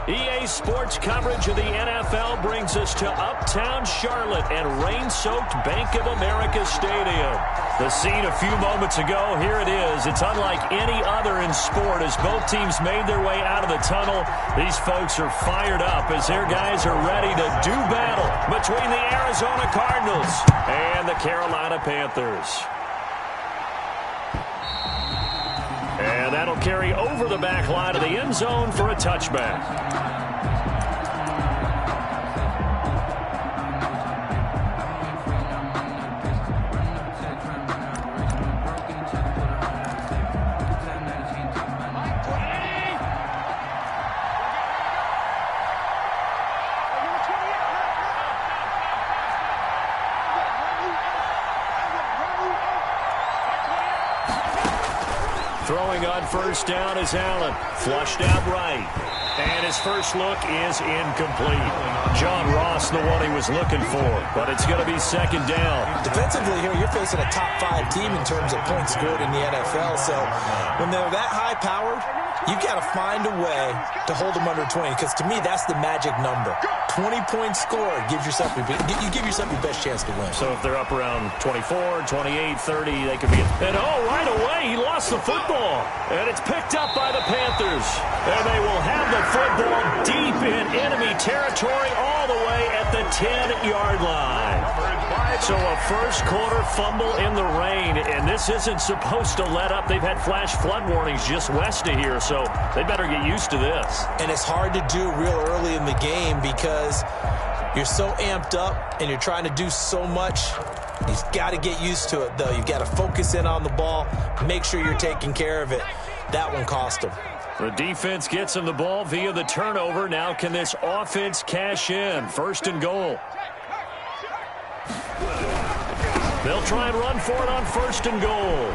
EA Sports coverage of the NFL brings us to uptown Charlotte and rain-soaked Bank of America Stadium. The scene a few moments ago, here it is. It's unlike any other in sport as both teams made their way out of the tunnel. These folks are fired up as their guys are ready to do battle between the Arizona Cardinals and the Carolina Panthers. And that'll carry over the back line of the end zone for a touchback. Throwing on first down is Allen. Flushed out right. And his first look is incomplete. John Ross, the one he was looking for, but it's going to be second down. Defensively here, you're facing a top-5 team in terms of points scored in the NFL. So when they're that high-powered, you've got to find a way to hold them under 20, because to me, that's the magic number. 20 points scored gives yourself you give yourself your best chance to win. So if they're up around 24, 28, 30, they could be. And right away, he lost the football. And it's picked up by the Panthers. And they will have the football deep in enemy territory all the way at the 10-yard line. So a first-quarter fumble in the rain, and this isn't supposed to let up. They've had flash flood warnings just west of here, so they better get used to this. And it's hard to do real early in the game because you're so amped up and you're trying to do so much. You've got to get used to it, though. You've got to focus in on the ball, make sure you're taking care of it. That one cost them. The defense gets him the ball via the turnover. Now can this offense cash in? First and goal. They'll try and run for it on first and goal.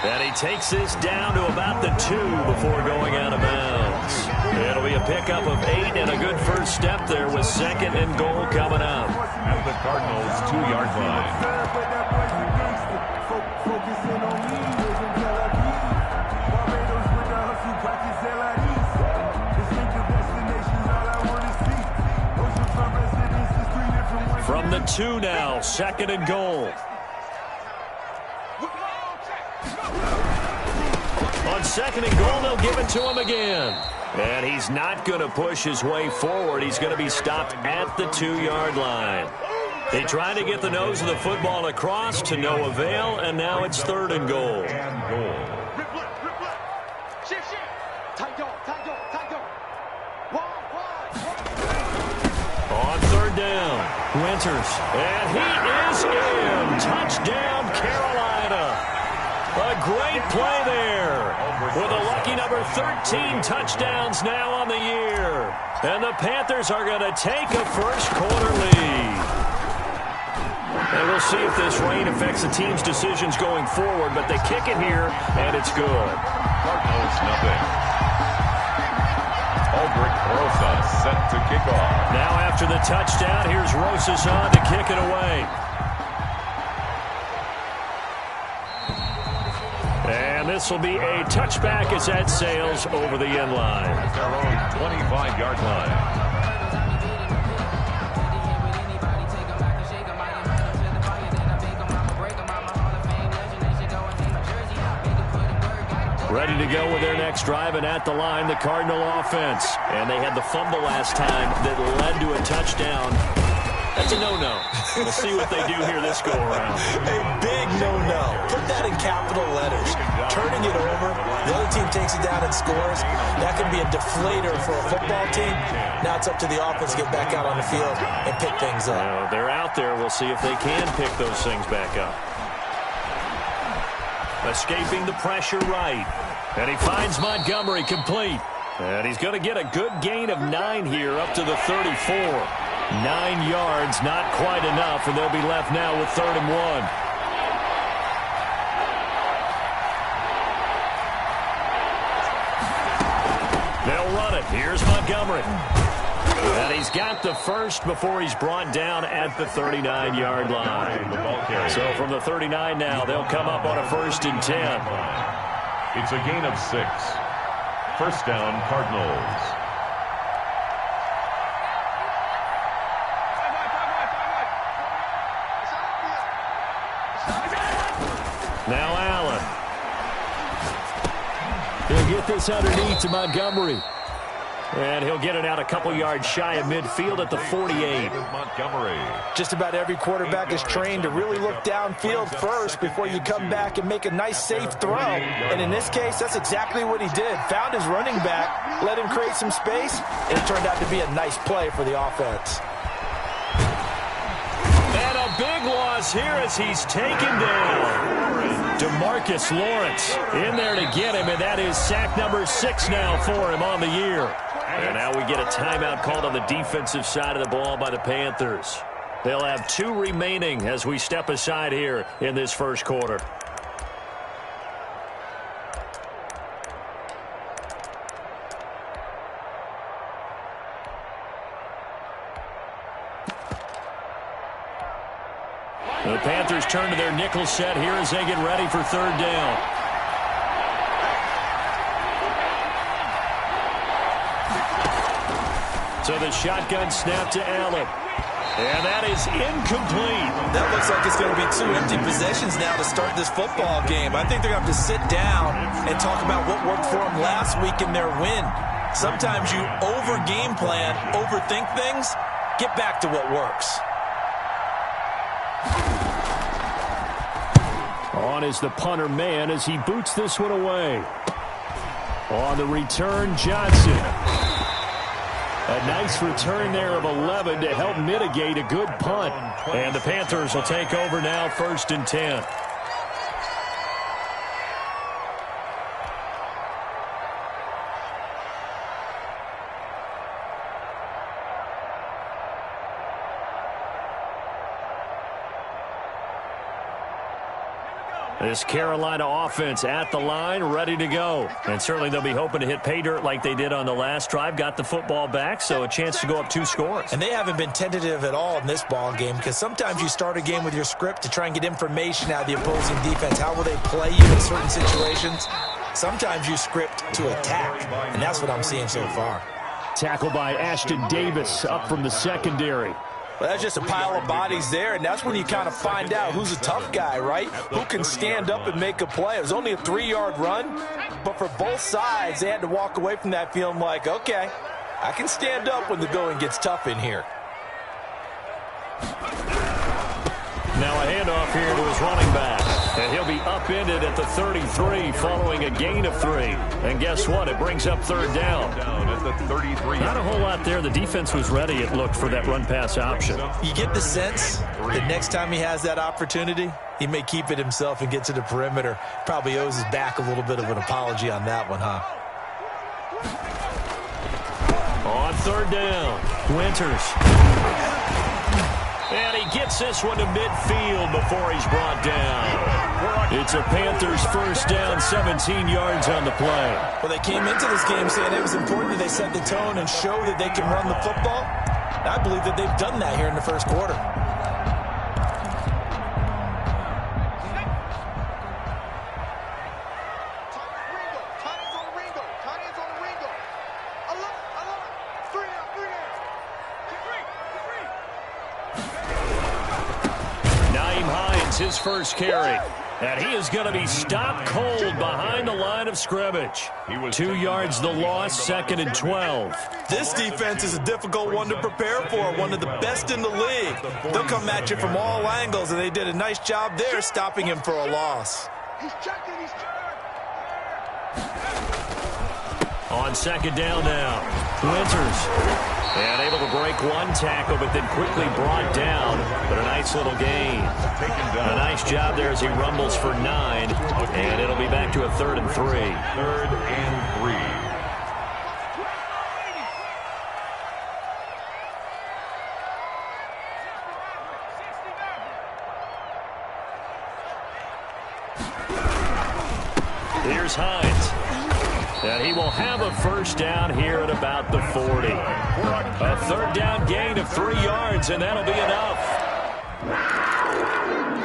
And he takes this down to about the 2 before going out of bounds. It'll be a pickup of 8 and a good first step there with second and goal coming up. At the Cardinals' 2-yard line. From the 2 now, second and goal. On second and goal, they'll give it to him again. And he's not going to push his way forward. He's going to be stopped at the 2-yard line. They tried to get the nose of the football across to no avail, and now it's third and goal. On third down, Winters, and he is in. Touchdown, Carolina. A great play there with a lucky number 13 touchdowns now on the year. And the Panthers are going to take a first-quarter lead. And we'll see if this rain affects the team's decisions going forward, but they kick it here, and it's good. Cardinals, nothing. Aldrich Rosas set to kick off. Now after the touchdown, here's Rosas on to kick it away. And this will be a touchback as that sails over the end line. At their own 25-yard line. Ready to go with their next drive, and at the line, the Cardinal offense. And they had the fumble last time that led to a touchdown. That's a no-no. We'll see what they do here this go-around. A big no-no. Put that in capital letters. Turning it over, the other team takes it down and scores. That can be a deflator for a football team. Now it's up to the offense to get back out on the field and pick things up. They're out there. We'll see if they can pick those things back up. Escaping the pressure right. And he finds Montgomery complete. And he's going to get a good gain of 9 here up to the 34. 9 yards, not quite enough, and they'll be left now with 3rd and 1. They'll run it. Here's Montgomery. And he's got the first before he's brought down at the 39-yard line. So from the 39 now, they'll come up on a 1st and 10. It's a gain of 6. First down, Cardinals. Now Allen. He'll get this underneath to Montgomery. And he'll get it out a couple yards shy of midfield at the 48. Montgomery. Just about every quarterback is trained to really look downfield first before you come back and make a nice, safe throw. And in this case, that's exactly what he did. Found his running back, let him create some space, and it turned out to be a nice play for the offense. And a big loss here as he's taken down. DeMarcus Lawrence in there to get him, and that is sack number 6 now for him on the year. And now we get a timeout called on the defensive side of the ball by the Panthers. They'll have 2 remaining as we step aside here in this first quarter. The Panthers turn to their nickel set here as they get ready for 3rd down. So the shotgun snap to Allen. And that is incomplete. That looks like it's going to be 2 empty possessions now to start this football game. I think they're going to have to sit down and talk about what worked for them last week in their win. Sometimes you over-game plan, overthink things. Get back to what works. On is the punter man as he boots this one away. On the return, Johnson. A nice return there of 11 to help mitigate a good punt. And the Panthers will take over now, 1st and 10. This Carolina offense at the line, ready to go. And certainly they'll be hoping to hit pay dirt like they did on the last drive. Got the football back, so a chance to go up 2 scores. And they haven't been tentative at all in this ball game because sometimes you start a game with your script to try and get information out of the opposing defense. How will they play you in certain situations? Sometimes you script to attack, and that's what I'm seeing so far. Tackle by Ashton Davis up from the secondary. Well, that's just a pile of bodies there, and that's when you kind of find out who's a tough guy, right? Who can stand up and make a play. It was only a 3-yard run, but for both sides, they had to walk away from that feeling like, okay, I can stand up when the going gets tough in here. Now a handoff here to his running back. And he'll be upended at the 33 following a gain of 3. And guess what? It brings up 3rd down. Down at the 33. Not a whole lot there. The defense was ready, it looked, for that run-pass option. You get the sense that next time he has that opportunity, he may keep it himself and get to the perimeter. Probably owes his back a little bit of an apology on that one, huh? On 3rd down, Winters. And he gets this one to midfield before he's brought down. It's a Panthers 1st down, 17 yards on the play. Well, they came into this game saying it was important that they set the tone and show that they can run the football. And I believe that they've done that here in the first quarter. His first carry, and he is going to be stopped cold behind the line of scrimmage. 2 yards the loss, 2nd and 12. This defense is a difficult one to prepare for, one of the best in the league. They'll come at you from all angles, and they did a nice job there stopping him for a loss. On 2nd down now, Winters. And able to break one tackle, but then quickly brought down. But a nice little gain. A nice job there as he rumbles for 9. And it'll be back to a 3rd and 3. 3rd and 3. Here's Hines. And he will have a 1st down here at about the 40. A 3rd down gain of 3 yards, and that'll be enough.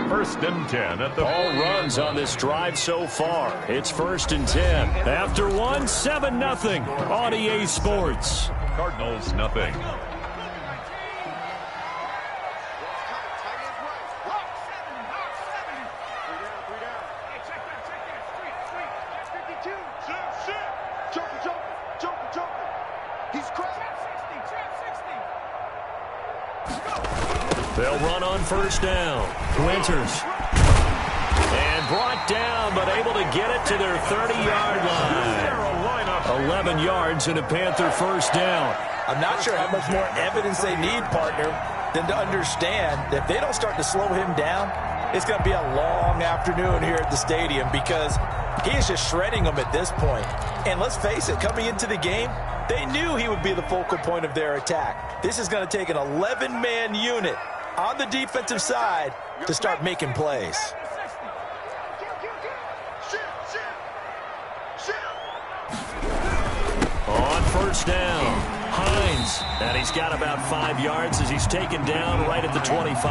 1st and 10 at the all runs on this drive so far. It's 1st and 10. After 1, 7-0 on EA Sports. Cardinals, nothing. They'll run on first down. Winters. And brought down, but able to get it to their 30-yard line. 11 yards and a Panther first down. I'm not sure how much more evidence they need, partner, than to understand that if they don't start to slow him down, it's going to be a long afternoon here at the stadium because he is just shredding them at this point. And let's face it, coming into the game, they knew he would be the focal point of their attack. This is going to take an 11-man unit on the defensive side to start making plays. On first down, Hines. And he's got about 5 yards as he's taken down right at the 25.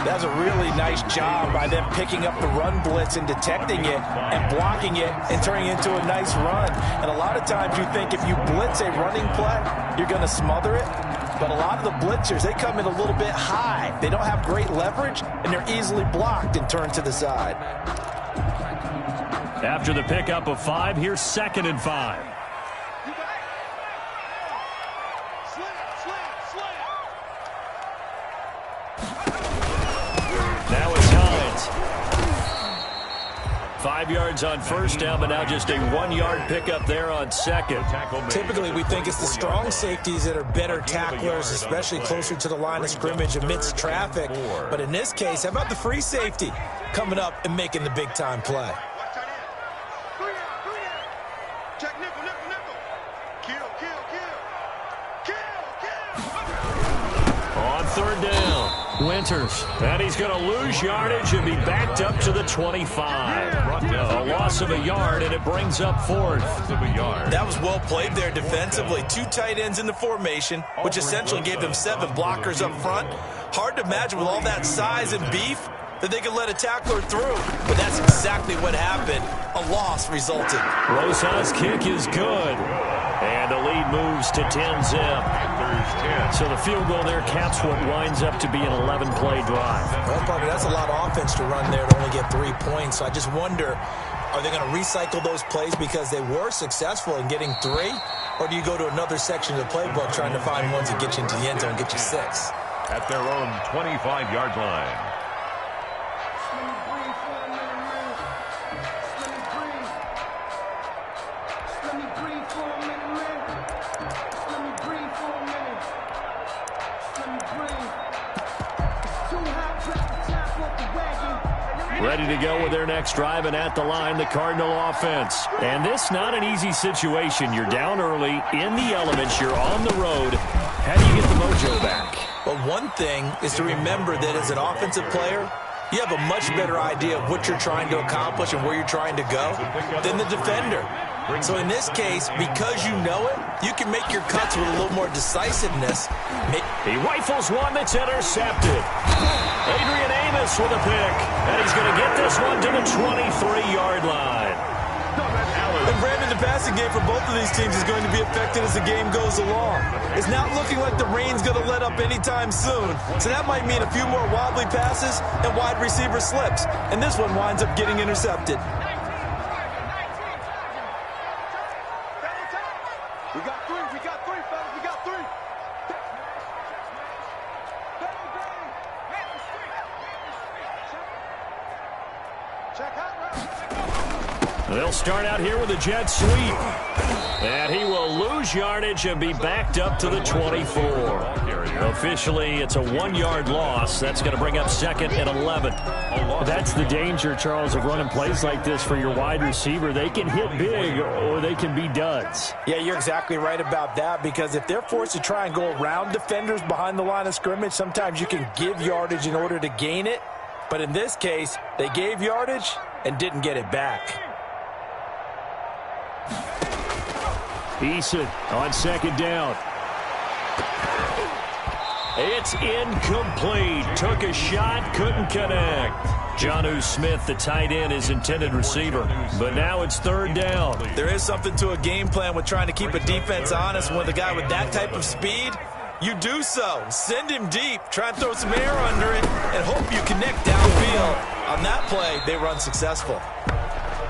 That's a really nice job by them picking up the run blitz and detecting it and blocking it and turning it into a nice run. And a lot of times you think if you blitz a running play, you're going to smother it. But a lot of the blitzers, they come in a little bit high. They don't have great leverage, and they're easily blocked and turned to the side. After the pickup of 5, here's 2nd and 5. Now it's Hines. 5 yards on first down, but now just a 1-yard pickup there on second. Typically, we think it's the strong safeties that are better tacklers, especially closer to the line of scrimmage amidst traffic. But in this case, how about the free safety coming up and making the big-time play? On third down, Winters. And he's going to lose yardage and be backed up to the 25. A loss of a yard, and it brings up 4th. That was well played there defensively. 2 tight ends in the formation, which essentially gave them 7 blockers up front. Hard to imagine with all that size and beef that they could let a tackler through. But that's exactly what happened. A loss resulted. Rosas' kick is good. And the lead moves to 10-zip. So the field goal there caps what winds up to be an 11-play drive. Well, partner, that's a lot of offense to run there to only get 3 points. So I just wonder, are they going to recycle those plays because they were successful in getting 3? Or do you go to another section of the playbook trying to find ones that get you into the end zone and get you 6? At their own 25-yard line. Ready to go with their next drive, and at the line, the Cardinal offense. And this not an easy situation. You're down early, in the elements, you're on the road. How do you get the mojo back? Well, one thing is to remember that as an offensive player, you have a much better idea of what you're trying to accomplish and where you're trying to go than the defender. So in this case, because you know it, you can make your cuts with a little more decisiveness. He rifles one that's intercepted. Adrian Amos with a pick, and he's going to get this one to the 23-yard line. And Brandon, the passing game for both of these teams is going to be affected as the game goes along. It's not looking like the rain's going to let up anytime soon. So that might mean a few more wobbly passes and wide receiver slips. And this one winds up getting intercepted. They'll start out here with a jet sweep. And he will lose yardage and be backed up to the 24. Officially, it's a 1-yard loss. That's going to bring up 2nd and 11. That's the danger, Charles, of running plays like this for your wide receiver. They can hit big or they can be duds. Yeah, you're exactly right about that, because if they're forced to try and go around defenders behind the line of scrimmage, sometimes you can give yardage in order to gain it. But in this case, they gave yardage and didn't get it back. Eason on 2nd down. It's incomplete. Took a shot, couldn't connect. Jonnu Smith, the tight end, is intended receiver. But now it's 3rd down. There is something to a game plan with trying to keep a defense honest. With a guy with that type of speed, you do so. Send him deep. Try and throw some air under it and hope you connect downfield. On that play, they run successful.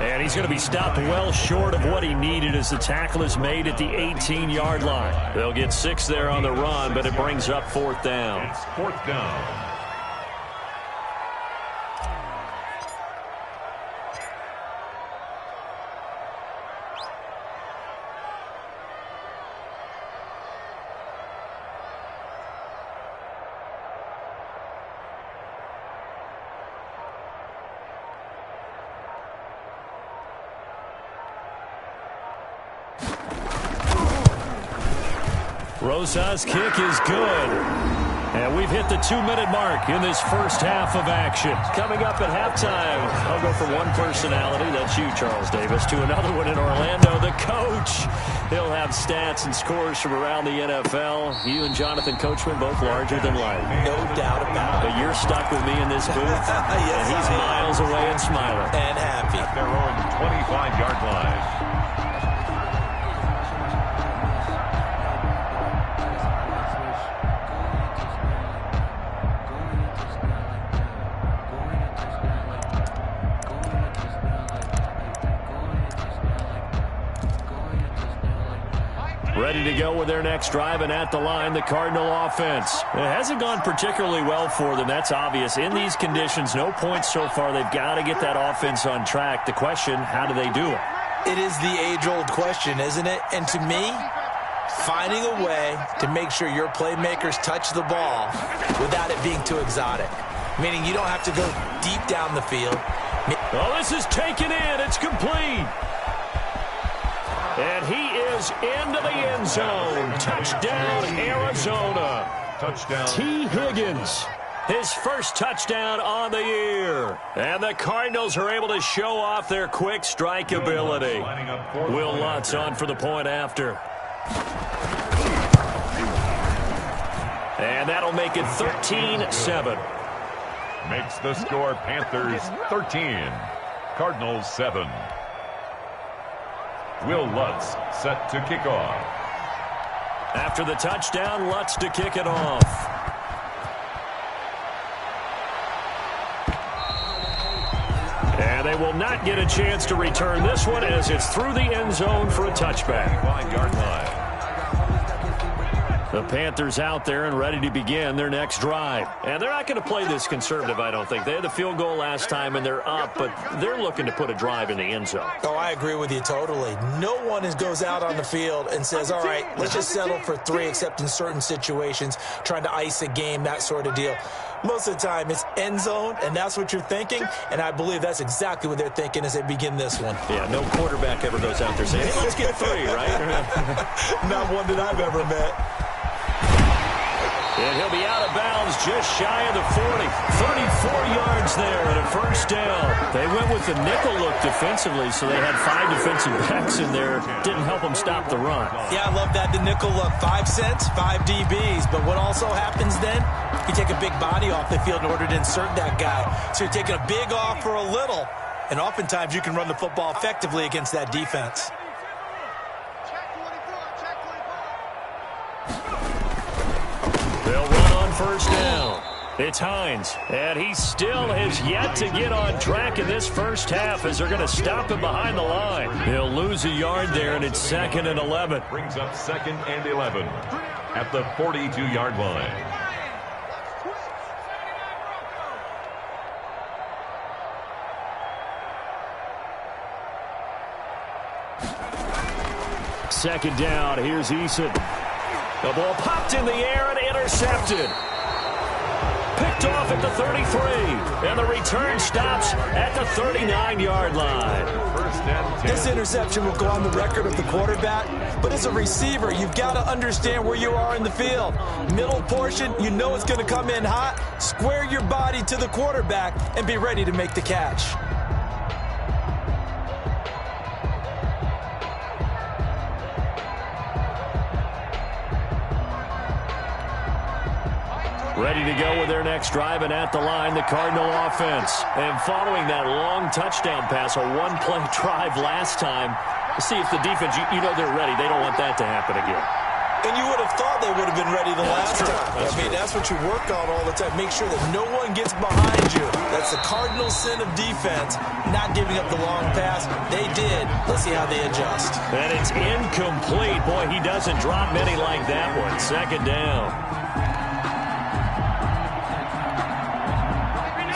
And he's going to be stopped well short of what he needed as the tackle is made at the 18-yard line. They'll get 6 there on the run, but it brings up 4th down. It's 4th down. Rosa's kick is good. And we've hit the 2-minute mark in this first half of action. Coming up at halftime, I'll go from one personality, that's you, Charles Davis, to another one in Orlando, the coach. He'll have stats and scores from around the NFL. You and Jonathan Coachman, both larger than life. No doubt about it. But you're stuck with me in this booth. Yes, and he's miles away and smiling. And happy. At their own 25-yard line. Ready to go with their next drive, and at the line, the Cardinal offense. It hasn't gone particularly well for them. That's obvious. In these conditions, no points so far. They've got to get that offense on track. The question, how do they do it? It is the age-old question, isn't it? And to me, finding a way to make sure your playmakers touch the ball without it being too exotic. Meaning you don't have to go deep down the field. Oh, this is taken in. It's complete. And he is into the end zone. Touchdown, Arizona. Touchdown. T. Higgins, his first touchdown on the year. And the Cardinals are able to show off their quick strike ability. Will Lutz on for the point after. And that'll make it 13-7. Makes the score Panthers 13. Cardinals 7. Will Lutz set to kick off. After the touchdown, Lutz to kick it off. And they will not get a chance to return this one as it's through the end zone for a touchback. 5-yard line. The Panthers out there and ready to begin their next drive. And they're not going to play this conservative, I don't think. They had the field goal last time, and they're up, but they're looking to put a drive in the end zone. Oh, I agree with you totally. No one goes out on the field and says, all right, let's just settle for 3, except in certain situations, trying to ice a game, that sort of deal. Most of the time, it's end zone, and that's what you're thinking, and I believe that's exactly what they're thinking as they begin this one. Yeah, no quarterback ever goes out there saying, hey, let's get 3, right? Not one that I've ever met. And he'll be out of bounds just shy of the 40. 34 yards there and a first down. They went with the nickel look defensively, so they had 5 defensive backs in there. Didn't help them stop the run. Yeah, I love that, the nickel look. 5 cents, 5 DBs. But what also happens then, you take a big body off the field in order to insert that guy. So you're taking a big off for a little. And oftentimes you can run the football effectively against that defense. They'll run on first down. It's Hines, and he still has yet to get on track in this first half as they're going to stop him behind the line. He'll lose a yard there, and it's 2nd and 11. Brings up 2nd and 11 at the 42-yard line. Second down, here's Eason. The ball popped in the air and intercepted. Picked off at the 33. And the return stops at the 39-yard line. This interception will go on the record of the quarterback. But as a receiver, you've got to understand where you are in the field. Middle portion, you know it's going to come in hot. Square your body to the quarterback and be ready to make the catch. Ready to go with their next drive, and at the line, the Cardinal offense. And following that long touchdown pass, a one-play drive last time, see if the defense, you know they're ready. They don't want that to happen again. And you would have thought they would have been ready the last time. That's what you work on all the time. Make sure that no one gets behind you. That's the cardinal sin of defense, not giving up the long pass. They did. Let's see how they adjust. And it's incomplete. Boy, he doesn't drop many like that one. Second down.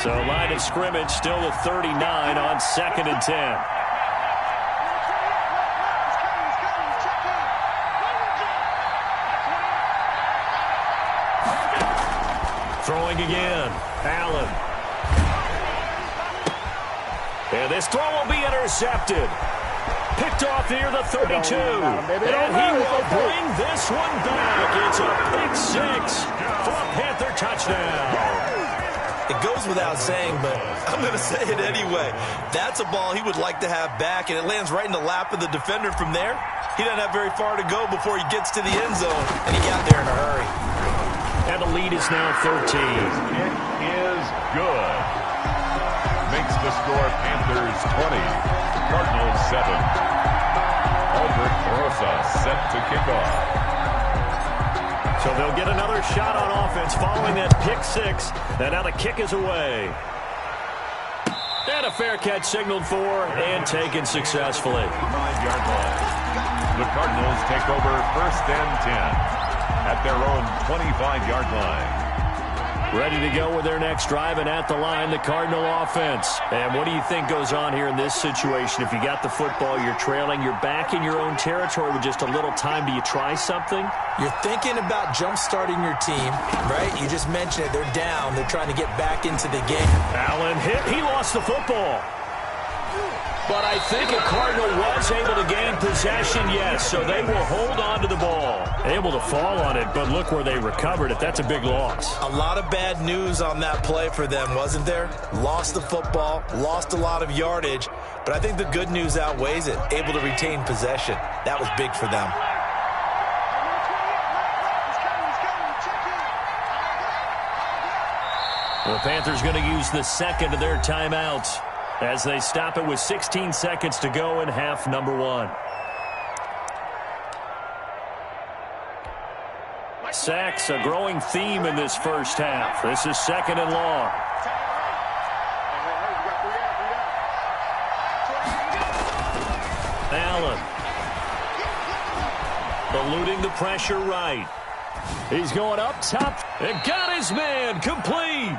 So line of scrimmage still the 39 on 2nd and 10. Throwing again. Allen. And this throw will be intercepted. Picked off near the 32. And he will bring this one back. It's a pick six for a Panther touchdown. It goes without saying, but I'm going to say it anyway. That's a ball he would like to have back, and it lands right in the lap of the defender from there. He doesn't have very far to go before he gets to the end zone, and he got there in a hurry. And the lead is now 13. It is good. Makes the score Panthers 20, Cardinals 7. Aldrich Rosa set to kick off. So they'll get another shot on offense following that pick six. And now the kick is away. And a fair catch signaled for and taken successfully. 5-yard line. The Cardinals take over 1st and 10 at their own 25-yard line. Ready to go with their next drive, and at the line, the Cardinal offense. And what do you think goes on here in this situation? If you got the football, you're trailing, you're back in your own territory with just a little time. Do you try something? You're thinking about jump-starting your team, right? You just mentioned it. They're down. They're trying to get back into the game. Allen hit. He lost the football. But I think a Cardinal was able to gain possession, yes, so they will hold on to the ball. Able to fall on it, but look where they recovered it. That's a big loss. A lot of bad news on that play for them, wasn't there? Lost the football, lost a lot of yardage, but I think the good news outweighs it. Able to retain possession. That was big for them. The Panthers going to use the second of their timeouts as they stop it with 16 seconds to go in half number one. Sacks, a growing theme in this first half. This is 2nd and long. Allen. Eluding the pressure right. He's going up top and got his man complete.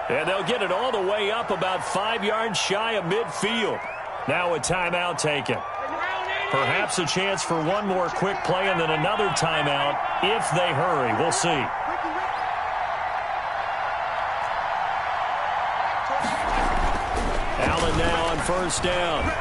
And they'll get it all the way up about 5 yards shy of midfield. Now a timeout taken. Perhaps a chance for one more quick play and then another timeout if they hurry. We'll see. Allen now on 1st down.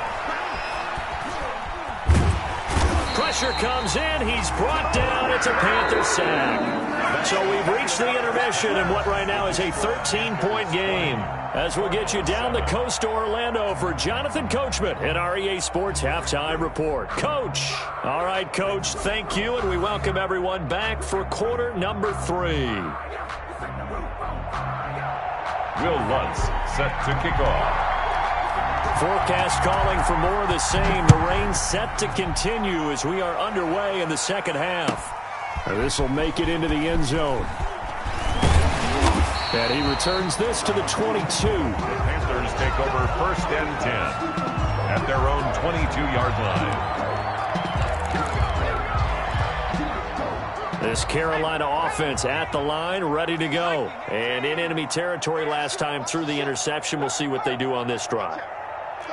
Pressure comes in. He's brought down. It's a Panther sack. So we've reached the intermission in what right now is a 13-point game. As we'll get you down the coast to Orlando for Jonathan Coachman in our EA Sports Halftime Report. Coach. All right, Coach, thank you, and we welcome everyone back for quarter number 3. Will Lutz set to kick off. Forecast calling for more of the same. The rain set to continue as we are underway in the second half. This will make it into the end zone. And he returns this to the 22. The Panthers take over 1st and 10 at their own 22-yard line. This Carolina offense at the line, ready to go. And in enemy territory last time through the interception. We'll see what they do on this drive.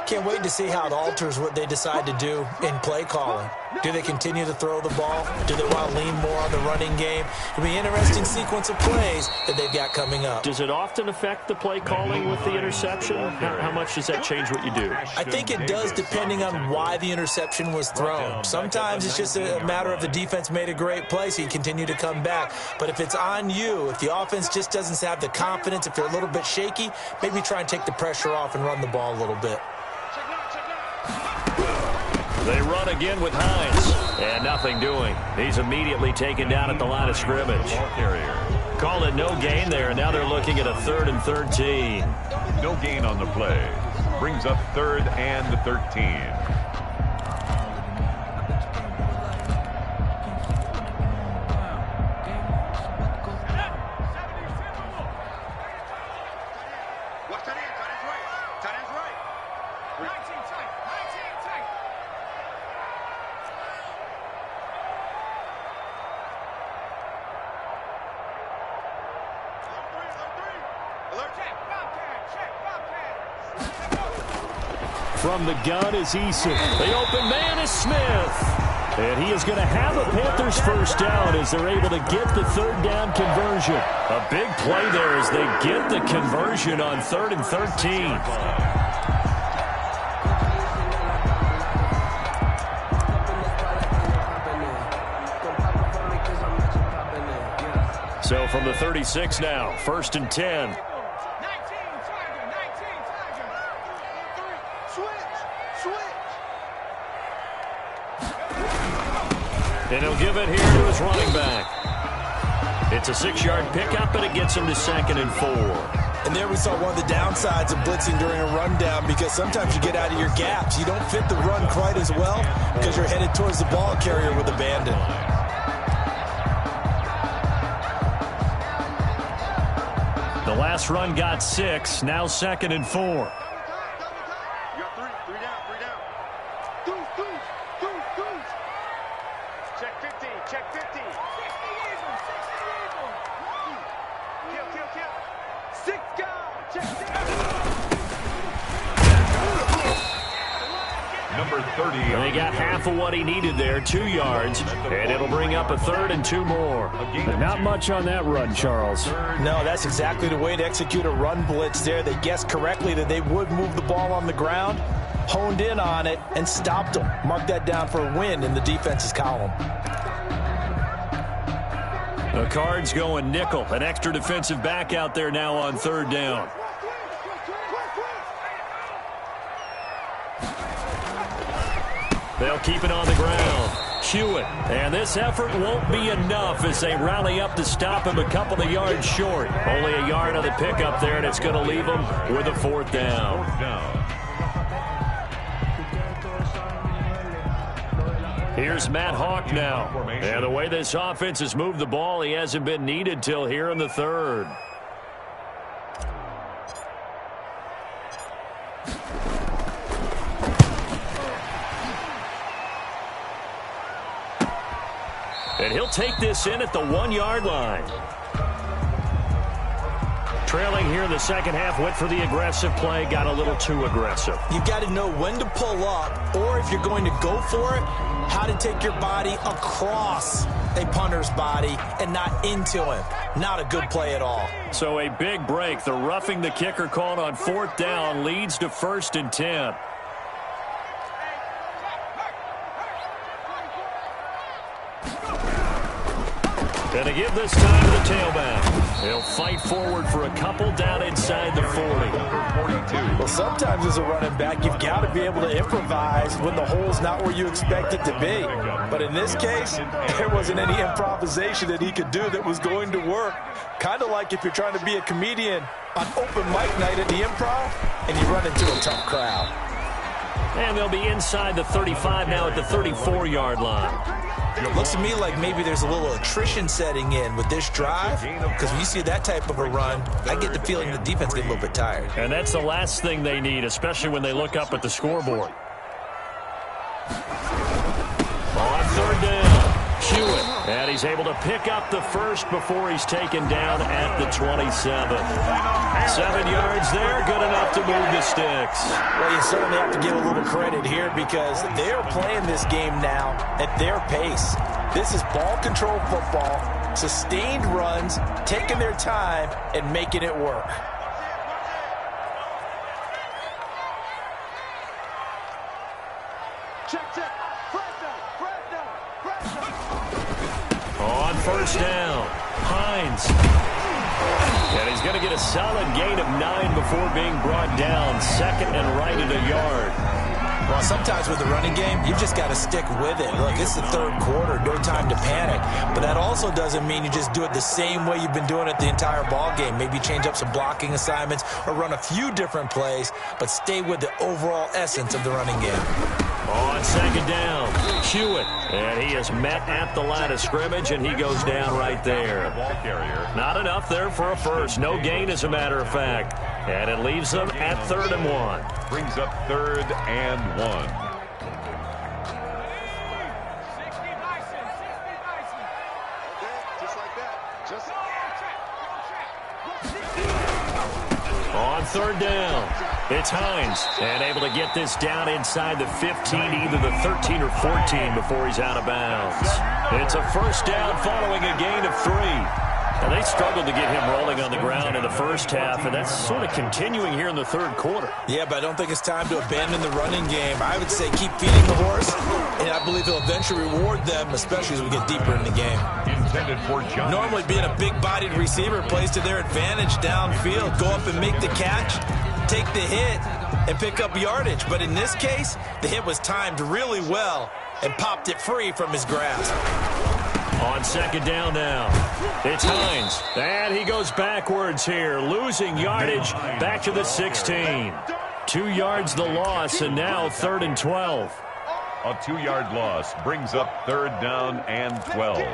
Can't wait to see how it alters what they decide to do in play calling. Do they continue to throw the ball? Do they want to lean more on the running game? It'll be an interesting sequence of plays that they've got coming up. Does it often affect the play calling with the interception? How much does that change what you do? I think it does depending on why the interception was thrown. Sometimes it's just a matter of the defense made a great play, so you continue to come back. But if it's on you, if the offense just doesn't have the confidence, if they're a little bit shaky, maybe try and take the pressure off and run the ball a little bit. They run again with Hines, and nothing doing. He's immediately taken down at the line of scrimmage. Call it no gain there, and now they're looking at a 3rd and 13. No gain on the play. Brings up 3rd and 13. From the gun is Eason. The open man is Smith. And he is going to have a Panthers first down as they're able to get the third down conversion. A big play there as they get the conversion on 3rd and 13. So from the 36 now, 1st and 10. And he'll give it here to his running back. It's a 6-yard pickup, and it gets him to 2nd and 4. And there we saw one of the downsides of blitzing during a rundown, because sometimes you get out of your gaps. You don't fit the run quite as well because you're headed towards the ball carrier with abandon. The last run got 6, now 2nd and 4. Number 30. They got half of what he needed there, 2 yards, and it'll bring up a 3rd and 2 more. But not much on that run, Charles. No, that's exactly the way to execute a run blitz there. They guessed correctly that they would move the ball on the ground, honed in on it, and stopped them. Mark that down for a win in the defense's column. The Cards going nickel, an extra defensive back out there now on 3rd down. They'll keep it on the ground. Hewitt. And this effort won't be enough as they rally up to stop him a couple of yards short. Only a yard on the pickup there, and it's going to leave him with a 4th down. Here's Matt Hawk now. And the way this offense has moved the ball, he hasn't been needed till here in the 3rd. And he'll take this in at the 1-yard line. Trailing here in the second half, went for the aggressive play, got a little too aggressive. You've got to know when to pull up, or if you're going to go for it, how to take your body across a punter's body and not into him. Not a good play at all. So a big break. The roughing the kicker called on 4th down leads to 1st and 10. And to give this time to the tailback. He'll fight forward for a couple down inside the 40. Well, sometimes as a running back, you've got to be able to improvise when the hole's not where you expect it to be. But in this case, there wasn't any improvisation that he could do that was going to work. Kind of like if you're trying to be a comedian on open mic night at the Improv and you run into a tough crowd. And they'll be inside the 35 now at the 34-yard line. It looks to me like maybe there's a little attrition setting in with this drive, because when you see that type of a run, I get the feeling the defense get a little bit tired. And that's the last thing they need, especially when they look up at the scoreboard. On 3rd down, Hewitt. And he's able to pick up the first before he's taken down at the 27. 7 yards there, good enough to move the sticks. Well, you certainly have to give a little credit here because they're playing this game now at their pace. This is ball control football, sustained runs, taking their time, and making it work. On 1st down, Hines. And he's going to get a solid gain of 9 before being brought down. 2nd and right at a yard. Well, sometimes with the running game, you just got to stick with it. Look, it's the 3rd quarter, no time to panic. But that also doesn't mean you just do it the same way you've been doing it the entire ball game. Maybe change up some blocking assignments or run a few different plays, but stay with the overall essence of the running game. On 2nd down, Hewitt. And he is met at the line of scrimmage, and he goes down right there. Not enough there for a first. No gain, as a matter of fact. And it leaves them at 3rd and 1. Brings up 3rd and 1. On 3rd down, it's Hines, and able to get this down inside the 15, either the 13 or 14 before he's out of bounds. It's a 1st down following a gain of 3. Now, they struggled to get him rolling on the ground in the first half, and that's sort of continuing here in the 3rd quarter. Yeah, but I don't think it's time to abandon the running game. I would say keep feeding the horse, and I believe he'll eventually reward them, especially as we get deeper in the game. Intended for John. Normally, being a big-bodied receiver plays to their advantage downfield. Go up and make the catch, take the hit, and pick up yardage. But in this case, the hit was timed really well and popped it free from his grasp. On 2nd down now, it's Hines, and he goes backwards here, losing yardage back to the 16. 2 yards the loss, and now 3rd and 12. A 2-yard loss brings up 3rd down and 12.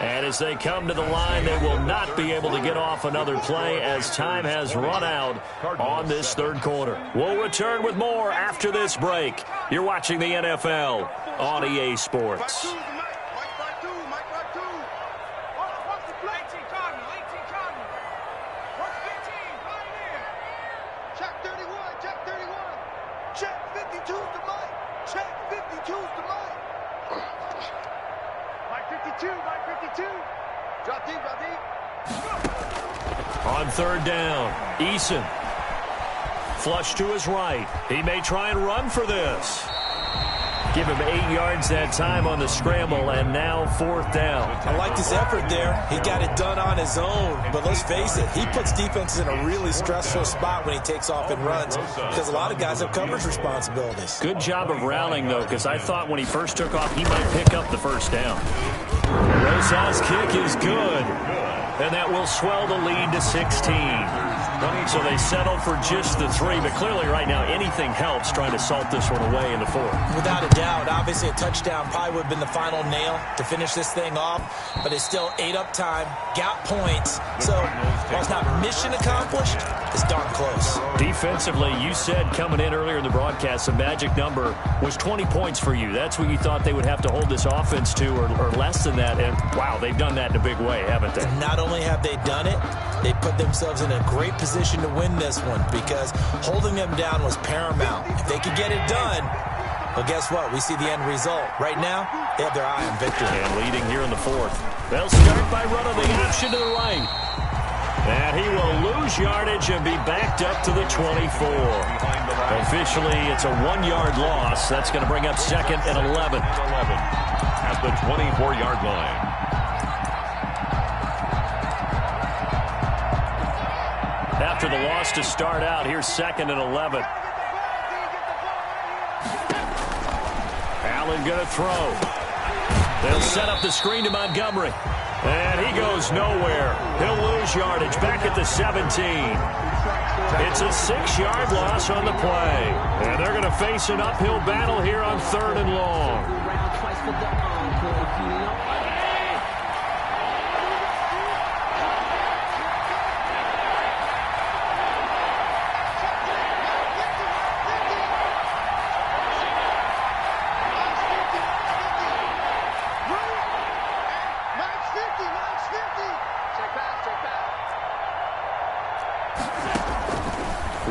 And as they come to the line, they will not be able to get off another play as time has run out on this 3rd quarter. We'll return with more after this break. You're watching the NFL on EA Sports. On 3rd down, Eason. Flush to his right. He may try and run for this. Give him 8 yards that time on the scramble, and now 4th down. I liked his effort there. He got it done on his own. But let's face it, he puts defenses in a really stressful spot when he takes off and runs because a lot of guys have coverage responsibilities. Good job of rallying, though, because I thought when he first took off, he might pick up the 1st down. Rosas' kick is good, and that will swell the lead to 16. So they settle for just the 3, but clearly right now anything helps trying to salt this one away in the 4th. Without a doubt, obviously a touchdown probably would have been the final nail to finish this thing off, but it's still 8 up time, got points, so while it's not mission accomplished, it's darn close. Defensively, you said coming in earlier in the broadcast, the magic number was 20 points for you. That's what you thought they would have to hold this offense to or less than that, and wow, they've done that in a big way, haven't they? Not only have they done it, they put themselves in a great position to win this one because holding them down was paramount. If they could get it done, well, guess what? We see the end result. Right now, they have their eye on victory. And leading here in the 4th. They'll start by running the option to the right. And he will lose yardage and be backed up to the 24. Officially, it's a 1-yard loss. That's going to bring up 2nd and 11. At the 24-yard line. After the loss to start out, here's 2nd and 11. Allen going to throw. They'll set up the screen to Montgomery. And he goes nowhere. He'll lose yardage back at the 17. It's a 6-yard loss on the play. And they're going to face an uphill battle here on 3rd and long.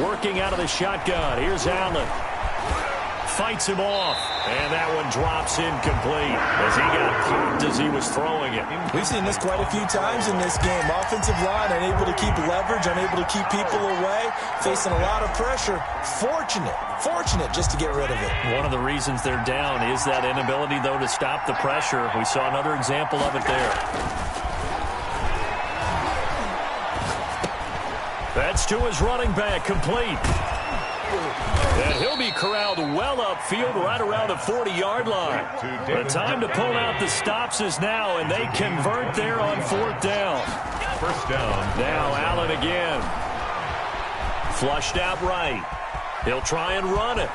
Working out of the shotgun. Here's Allen. Fights him off. And that one drops incomplete as he got popped as he was throwing it. We've seen this quite a few times in this game. Offensive line unable to keep leverage, unable to keep people away, facing a lot of pressure. Fortunate just to get rid of it. One of the reasons they're down is that inability, though, to stop the pressure. We saw another example of it there. That's to his running back, complete. And he'll be corralled well upfield right around the 40-yard line. The time to pull out the stops is now, and they convert there on 4th down. 1st down. Now Allen again. Flushed out right. He'll try and run it.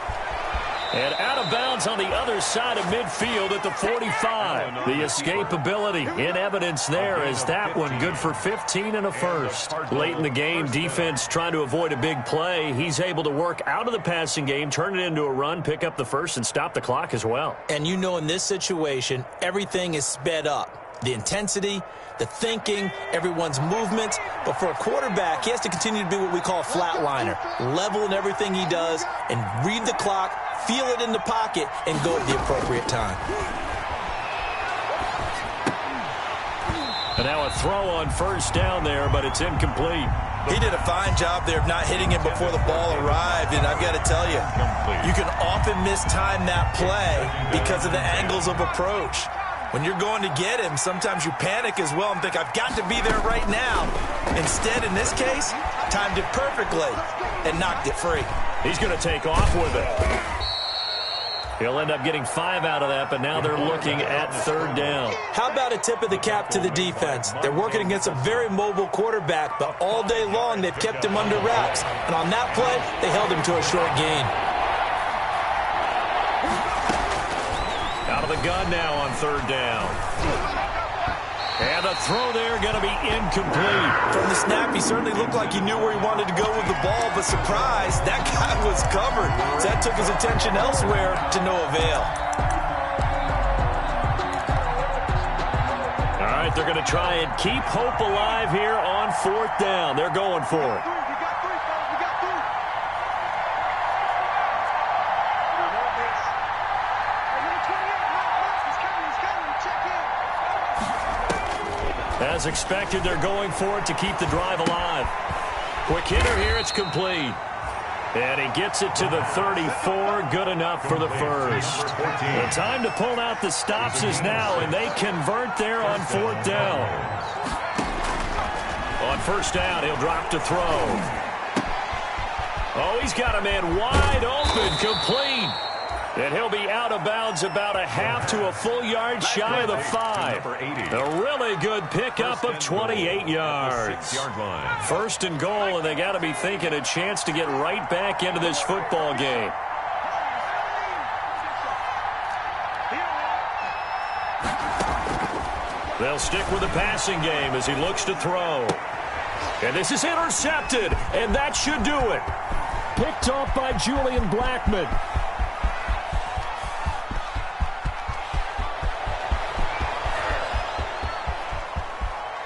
And out of bounds on the other side of midfield at the 45. The escapability in evidence there as that one good for 15 and a first. Late in the game, defense trying to avoid a big play. He's able to work out of the passing game, turn it into a run, pick up the first, and stop the clock as well. And you know in this situation, everything is sped up. The intensity, the thinking, everyone's movement. But for a quarterback, he has to continue to be what we call a flatliner. Level in everything he does and read the clock, feel it in the pocket, and go at the appropriate time. And now a throw on first down there, but it's incomplete. He did a fine job there of not hitting him before the ball arrived, and I've got to tell you, you can often mistime that play because of the angles of approach. When you're going to get him, sometimes you panic as well and think, I've got to be there right now. Instead, in this case, timed it perfectly and knocked it free. He's going to take off with it. He'll end up getting 5 out of that, but now they're looking at third down. How about a tip of the cap to the defense? They're working against a very mobile quarterback, but all day long they've kept him under wraps. And on that play, they held him to a short gain. Out of the gun now on third down. And the throw there going to be incomplete. From the snap, he certainly looked like he knew where he wanted to go with the ball, but surprise, that guy was covered. So that took his attention elsewhere to no avail. All right, they're going to try and keep hope alive here on fourth down. They're going for it. As expected, they're going for it to keep the drive alive. Quick hitter here, it's complete. And he gets it to the 34, good enough for the first. The time to pull out the stops is now, and they convert there on fourth down. On first down, he'll drop to throw. Oh, he's got a man wide open, complete. And he'll be out of bounds about a half to a full yard shy of the 5. A really good pickup of 28 yards. First and goal, and they got to be thinking a chance to get right back into this football game. They'll stick with the passing game as he looks to throw. And this is intercepted, and that should do it. Picked off by Julian Blackman.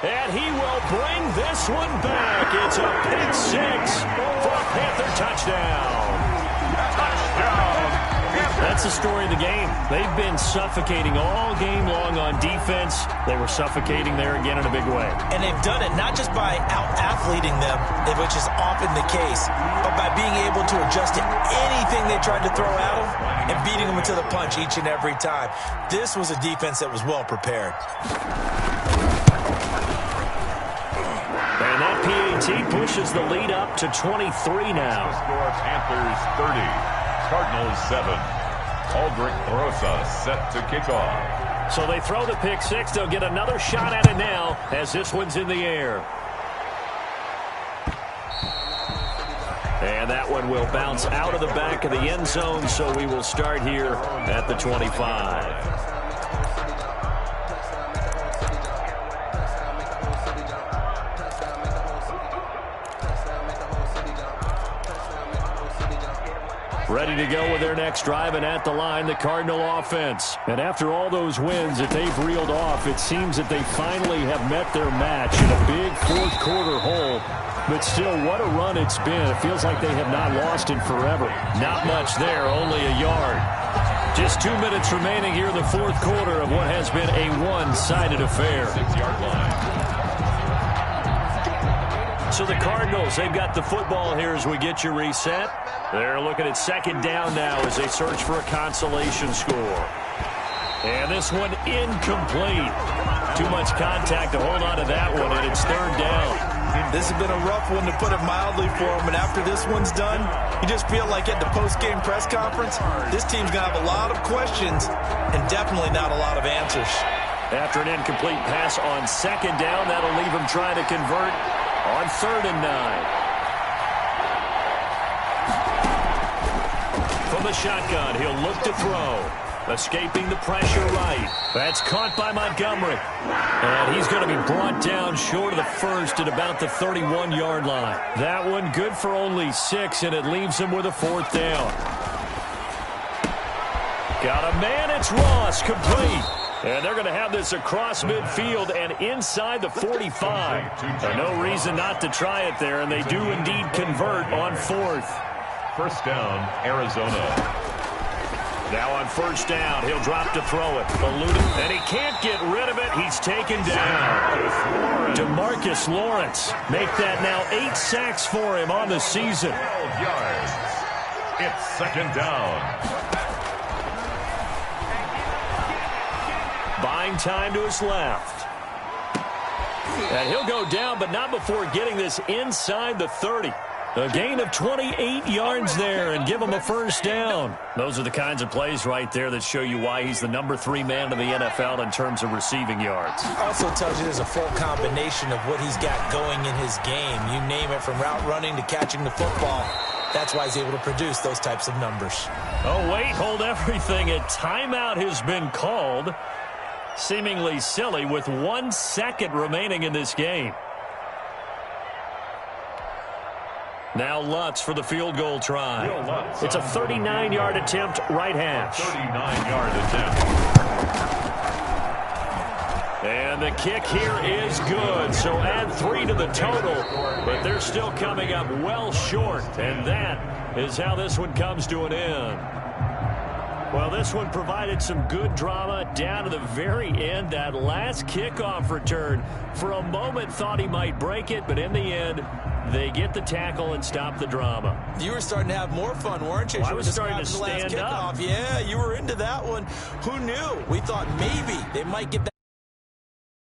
And he will bring this one back. It's a pick 6 for a Panther touchdown. That's the story of the game. They've been suffocating all game long on defense. They were suffocating there again in a big way. And they've done it not just by out-athleting them, which is often the case, but by being able to adjust to anything they tried to throw at them and beating them to the punch each and every time. This was a defense that was well prepared. And that PAT pushes the lead up to 23 now. Score Panthers 30, Cardinals 7. Aldrich Rosa set to kick off. So they throw the pick 6. They'll get another shot at it now as this one's in the air. And that one will bounce out of the back of the end zone, so we will start here at the 25. Ready to go with their next drive, and at the line, the Cardinal offense. And after all those wins that they've reeled off, it seems that they finally have met their match in a big fourth quarter hole. But still, what a run it's been. It feels like they have not lost in forever. Not much there, only a yard. Just 2 minutes remaining here in the fourth quarter of what has been a one-sided affair. 6-yard line. So the Cardinals, they've got the football here as we get you reset. They're looking at second down now as they search for a consolation score. And this one incomplete. Too much contact to hold on to that one, and it's third down. This has been a rough one, to put it mildly, for him. And after this one's done, you just feel like at the post-game press conference, this team's going to have a lot of questions and definitely not a lot of answers. After an incomplete pass on second down, that'll leave him trying to convert on 3rd and 9. From the shotgun, he'll look to throw. Escaping the pressure right. That's caught by Montgomery. And he's going to be brought down short of the first at about the 31-yard line. That one good for only 6, and it leaves him with a 4th down. Got a man, it's Ross, complete. And they're going to have this across midfield and inside the 45. And no reason not to try it there, and they do indeed convert on 4th. First down, Arizona. Now on first down, he'll drop to throw it. Eluded, and he can't get rid of it. He's taken down. DeMarcus Lawrence. Make that now 8 sacks for him on the season. 12 yards. It's second down. Buying time to his left. And he'll go down, but not before getting this inside the 30. A gain of 28 yards there and give him a first down. Those are the kinds of plays right there that show you why he's the number 3 man in the NFL in terms of receiving yards. Also tells you there's a full combination of what he's got going in his game. You name it, from route running to catching the football. That's why he's able to produce those types of numbers. Oh, wait, hold everything. A timeout has been called. Seemingly silly with 1 second remaining in this game. Now Lutz for the field goal try. It's a 39-yard attempt, right hash. 39-yard attempt. And the kick here is good, so add 3 to the total, but they're still coming up well short, and that is how this one comes to an end. Well, this one provided some good drama down to the very end. That last kickoff return, for a moment thought he might break it, but in the end, they get the tackle and stop the drama. You were starting to have more fun, weren't you? Well, I was starting to stand up. Yeah, you were into that one. Who knew? We thought maybe they might get back.